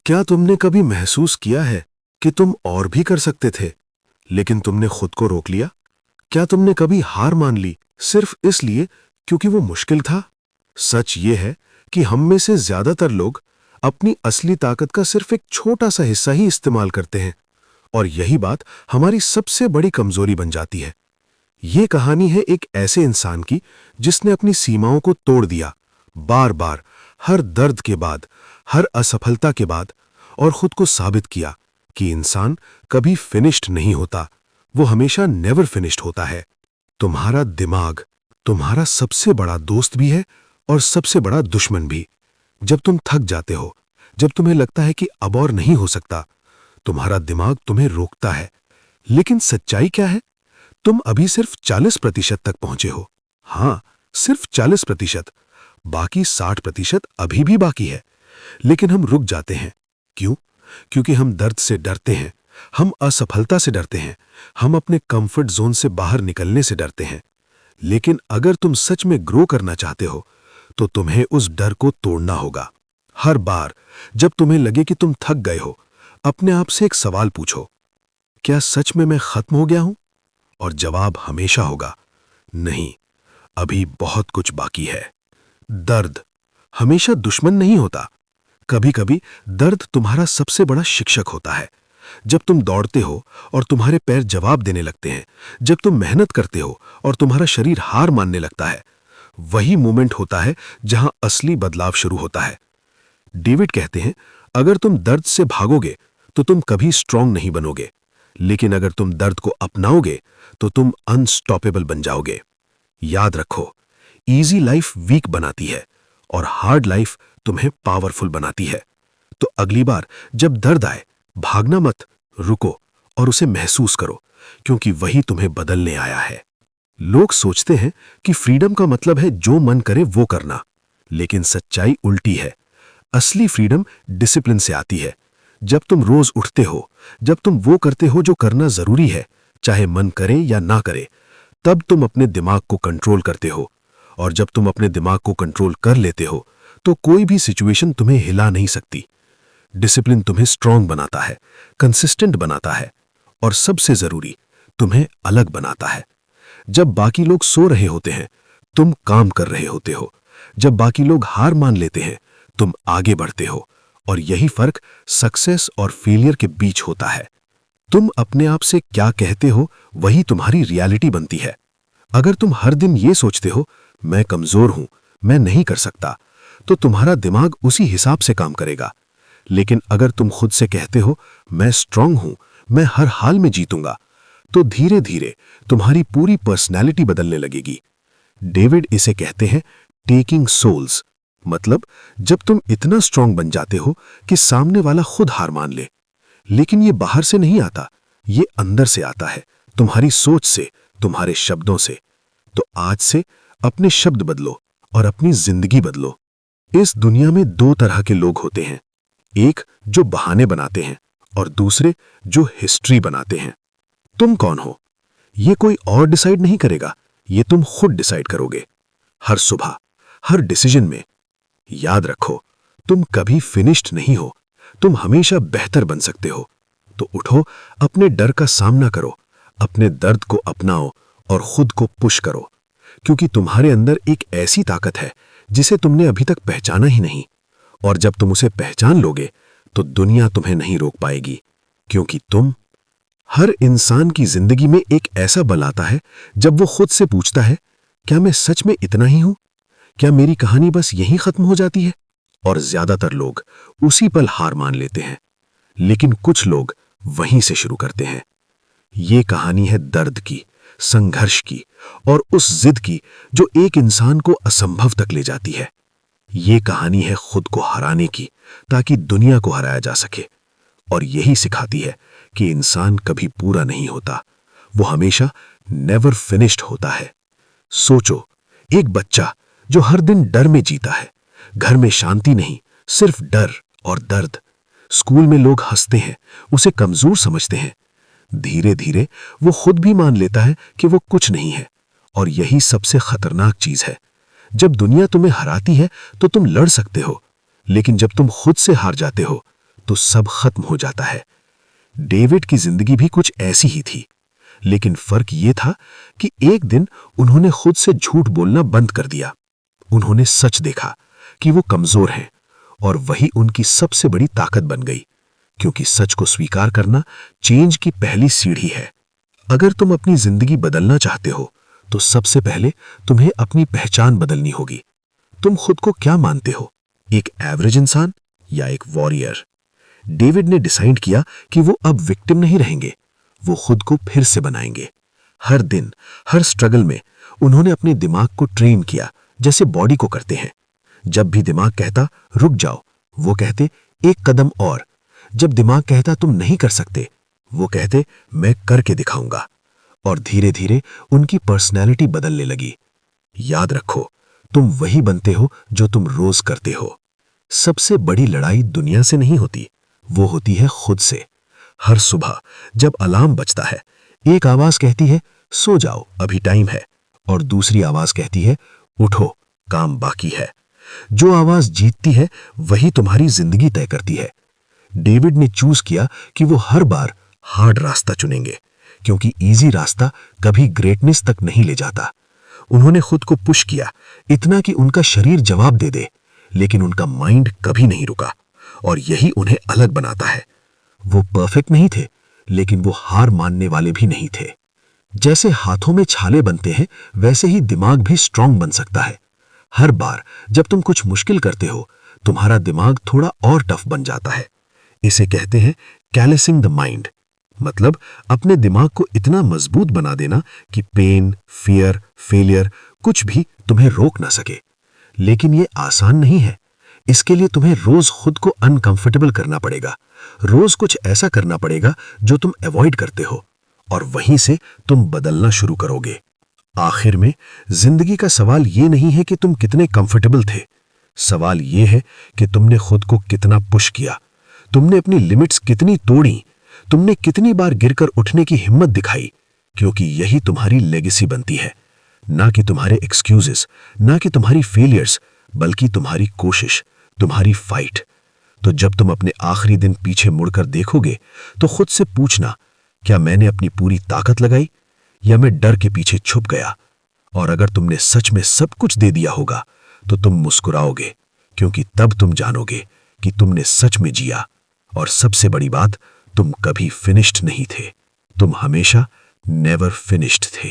क्या तुमने कभी महसूस किया है कि तुम और भी कर सकते थे, लेकिन तुमने खुद को रोक लिया? क्या तुमने कभी हार मान ली सिर्फ इसलिए क्योंकि वो मुश्किल था? सच ये है कि हम में से ज्यादातर लोग अपनी असली ताकत का सिर्फ एक छोटा सा हिस्सा ही इस्तेमाल करते हैं, और यही बात हमारी सबसे बड़ी कमजोरी बन जाती है। ये कहानी है एक ऐसे इंसान की जिसने अपनी सीमाओं को तोड़ दिया, बार बार, हर दर्द के बाद, हर असफलता के बाद, और खुद को साबित किया कि इंसान कभी फिनिश्ड नहीं होता, वो हमेशा नेवर फिनिश्ड होता है। तुम्हारा दिमाग तुम्हारा सबसे बड़ा दोस्त भी है और सबसे बड़ा दुश्मन भी। जब तुम थक जाते हो, जब तुम्हें लगता है कि अब और नहीं हो सकता, तुम्हारा दिमाग तुम्हें रोकता है। लेकिन सच्चाई क्या है? तुम अभी सिर्फ 40% तक पहुंचे हो। हां, सिर्फ 40%। बाकी 60% अभी भी बाकी है। लेकिन हम रुक जाते हैं। क्यों? क्योंकि हम दर्द से डरते हैं, हम असफलता से डरते हैं, हम अपने कंफर्ट जोन से बाहर निकलने से डरते हैं। लेकिन अगर तुम सच में ग्रो करना चाहते हो, तो तुम्हें उस डर को तोड़ना होगा। हर बार जब तुम्हें लगे कि तुम थक गए हो, अपने आप से एक सवाल पूछो, क्या सच में मैं खत्म हो गया हूं? और जवाब हमेशा होगा, नहीं, अभी बहुत कुछ बाकी है। दर्द हमेशा दुश्मन नहीं होता। कभी कभी दर्द तुम्हारा सबसे बड़ा शिक्षक होता है। जब तुम दौड़ते हो और तुम्हारे पैर जवाब देने लगते हैं, जब तुम मेहनत करते हो और तुम्हारा शरीर हार मानने लगता है, वही मोमेंट होता है जहां असली बदलाव शुरू होता है। डेविड कहते हैं, अगर तुम दर्द से भागोगे तो तुम कभी स्ट्रांग नहीं बनोगे, लेकिन अगर तुम दर्द को अपनाओगे तो तुम अनस्टॉपेबल बन जाओगे। याद रखो, इजी लाइफ वीक बनाती है और हार्ड लाइफ तुम्हें पावरफुल बनाती है। तो अगली बार जब दर्द आए, भागना मत, रुको और उसे महसूस करो, क्योंकि वही तुम्हें बदलने आया है। लोग सोचते हैं कि फ्रीडम का मतलब है जो मन करे वो करना, लेकिन सच्चाई उल्टी है। असली फ्रीडम डिसिप्लिन से आती है। जब तुम रोज उठते हो, जब तुम वो करते हो जो करना जरूरी है, चाहे मन करे या ना करे, तब तुम अपने दिमाग को कंट्रोल करते हो। और जब तुम अपने दिमाग को कंट्रोल कर लेते हो, तो कोई भी सिचुएशन तुम्हें हिला नहीं सकती। डिसिप्लिन तुम्हें स्ट्रांग बनाता है, कंसिस्टेंट बनाता है, और सबसे जरूरी, तुम्हें अलग बनाता है। जब बाकी लोग सो रहे होते हैं, तुम काम कर रहे होते हो। जब बाकी लोग हार मान लेते हैं, तुम आगे बढ़ते हो। और यही फर्क सक्सेस और फेलियर के बीच होता है। तुम अपने आप से क्या कहते हो, वही तुम्हारी रियलिटी बनती है। अगर तुम हर दिन ये सोचते हो, मैं कमजोर हूं, मैं नहीं कर सकता, तो तुम्हारा दिमाग उसी हिसाब से काम करेगा। लेकिन अगर तुम खुद से कहते हो, मैं स्ट्रांग हूं, मैं हर हाल में जीतूंगा, तो धीरे धीरे तुम्हारी पूरी पर्सनैलिटी बदलने लगेगी। डेविड इसे कहते हैं टेकिंग सोल्स। मतलब जब तुम इतना स्ट्रांग बन जाते हो कि सामने वाला खुद हार मान ले। लेकिन ये बाहर से नहीं आता, ये अंदर से आता है, तुम्हारी सोच से, तुम्हारे शब्दों से। तो आज से अपने शब्द बदलो और अपनी जिंदगी बदलो। इस दुनिया में दो तरह के लोग होते हैं, एक जो बहाने बनाते हैं और दूसरे जो हिस्ट्री बनाते हैं। तुम कौन हो, ये कोई और डिसाइड नहीं करेगा, ये तुम खुद डिसाइड करोगे। हर सुबह, हर डिसीजन में। याद रखो, तुम कभी फिनिश्ड नहीं हो, तुम हमेशा बेहतर बन सकते हो। तो उठो, अपने डर का सामना करो, अपने दर्द को अपनाओ और खुद को पुश करो, क्योंकि तुम्हारे अंदर एक ऐसी ताकत है जिसे तुमने अभी तक पहचाना ही नहीं। और जब तुम उसे पहचान लोगे, तो दुनिया तुम्हें नहीं रोक पाएगी, क्योंकि तुम। हर इंसान की जिंदगी में एक ऐसा बल आता है जब वो खुद से पूछता है, क्या मैं सच में इतना ही हूं? क्या मेरी कहानी बस यहीं खत्म हो जाती है? और ज्यादातर लोग उसी पल हार मान लेते हैं, लेकिन कुछ लोग वहीं से शुरू करते हैं। ये कहानी है दर्द की, संघर्ष की और उस जिद की जो एक इंसान को असंभव तक ले जाती है। ये कहानी है खुद को हराने की, ताकि दुनिया को हराया जा सके। और यही सिखाती है कि इंसान कभी पूरा नहीं होता, वो हमेशा नेवर फिनिश्ड होता है। सोचो, एक बच्चा जो हर दिन डर में जीता है, घर में शांति नहीं, सिर्फ डर और दर्द। स्कूल में लोग हंसते हैं, उसे कमजोर समझते हैं। धीरे धीरे वो खुद भी मान लेता है कि वो कुछ नहीं है। और यही सबसे खतरनाक चीज है। जब दुनिया तुम्हें हराती है तो तुम लड़ सकते हो, लेकिन जब तुम खुद से हार जाते हो तो सब खत्म हो जाता है। डेविड की जिंदगी भी कुछ ऐसी ही थी, लेकिन फर्क यह था कि एक दिन उन्होंने खुद से झूठ बोलना बंद कर दिया। उन्होंने सच देखा कि वो कमजोर हैं, और वही उनकी सबसे बड़ी ताकत बन गई, क्योंकि सच को स्वीकार करना चेंज की पहली सीढ़ी है। अगर तुम अपनी जिंदगी बदलना चाहते हो तो सबसे पहले तुम्हें अपनी पहचान बदलनी होगी। तुम खुद को क्या मानते हो, एक एवरेज इंसान या एक वॉरियर? डेविड ने डिसाइड किया कि वो अब विक्टिम नहीं रहेंगे, वो खुद को फिर से बनाएंगे। हर दिन, हर स्ट्रगल में उन्होंने अपने दिमाग को ट्रेन किया, जैसे बॉडी को करते हैं। जब भी दिमाग कहता रुक जाओ, वो कहते एक कदम और। जब दिमाग कहता तुम नहीं कर सकते, वो कहते मैं करके दिखाऊंगा। और धीरे धीरे उनकी पर्सनैलिटी बदलने लगी। याद रखो, तुम वही बनते हो जो तुम रोज करते हो। सबसे बड़ी लड़ाई दुनिया से नहीं होती, वो होती है खुद से। हर सुबह जब अलार्म बजता है, एक आवाज कहती है सो जाओ अभी टाइम है, और दूसरी आवाज कहती है उठो काम बाकी है। जो आवाज जीतती है वही तुम्हारी जिंदगी तय करती है। डेविड ने चूज किया कि वो हर बार हार्ड रास्ता चुनेंगे, क्योंकि इजी रास्ता कभी ग्रेटनेस तक नहीं ले जाता। उन्होंने खुद को पुश किया, इतना कि उनका शरीर जवाब दे दे, लेकिन उनका माइंड कभी नहीं रुका, और यही उन्हें अलग बनाता है। वो परफेक्ट नहीं थे, लेकिन वो हार मानने वाले भी नहीं थे। जैसे हाथों में छाले बनते हैं, वैसे ही दिमाग भी स्ट्रांग बन सकता है। हर बार जब तुम कुछ मुश्किल करते हो, तुम्हारा दिमाग थोड़ा और टफ बन जाता है। इसे कहते हैं कैलेसिंग द माइंड, मतलब अपने दिमाग को इतना मजबूत बना देना कि पेन, फियर, फेलियर कुछ भी तुम्हें रोक ना सके। लेकिन ये आसान नहीं है। इसके लिए तुम्हें रोज खुद को अनकंफर्टेबल करना पड़ेगा, रोज कुछ ऐसा करना पड़ेगा जो तुम अवॉइड करते हो, और वहीं से तुम बदलना शुरू करोगे। आखिर में जिंदगी का सवाल ये नहीं है कि तुम कितने कंफर्टेबल थे, सवाल ये है कि तुमने खुद को कितना पुश किया, तुमने अपनी लिमिट्स कितनी तोड़ी, तुमने कितनी बार गिरकर उठने की हिम्मत दिखाई, क्योंकि यही तुम्हारी लेगेसी बनती है। ना कि तुम्हारे एक्सक्यूजेस, ना कि तुम्हारी फेलियर्स, बल्कि तुम्हारी कोशिश, तुम्हारी फाइट। तो जब तुम अपने आखिरी दिन पीछे मुड़कर देखोगे तो खुद से पूछना, क्या मैंने अपनी पूरी ताकत लगाई या मैं डर के पीछे छुप गया? और अगर तुमने सच में सब कुछ दे दिया होगा तो तुम मुस्कुराओगे, क्योंकि तब तुम जानोगे कि तुमने सच में जिया। और सबसे बड़ी बात, तुम कभी फिनिश्ड नहीं थे, तुम हमेशा नेवर फिनिश्ड थे।